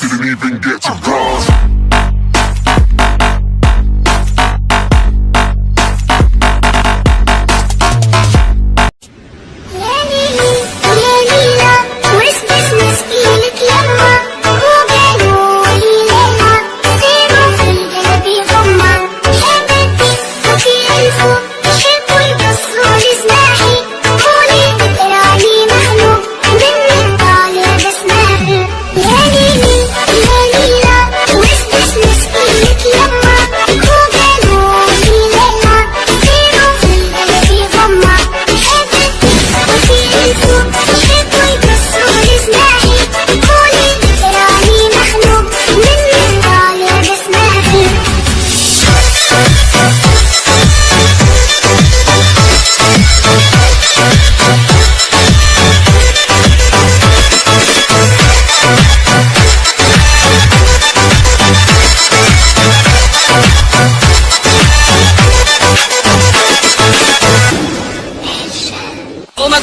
Didn't even get to bronze.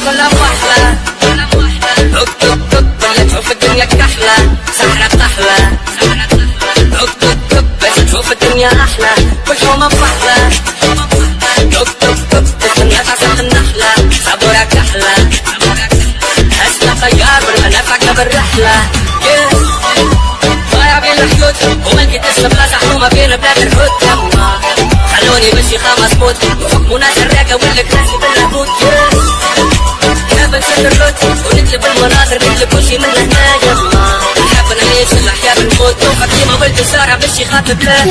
كلها بوحلة هوك توك توك اللي تشوف الدنيا كحلة سحرة بطحلة هوك توك توك بس تشوف الدنيا أحلى وشومة بوحلة توك توك توك تستنى تعصف النحلة صبورة كحلة أسمع طيار والمنافع بالرحلة ضايع بين الحدود وملكة السبلة سحومة بين بلاد الحوت خلوني مشي خمس موت وحكمونا سراقة والكراسي بالهبوط بنسد الرد ونقلب المناظر نقلب كل شي من هنايا نحب نعيش الأحياء بالموت وفاكرين ما قلت سارع بالشي خاطب لا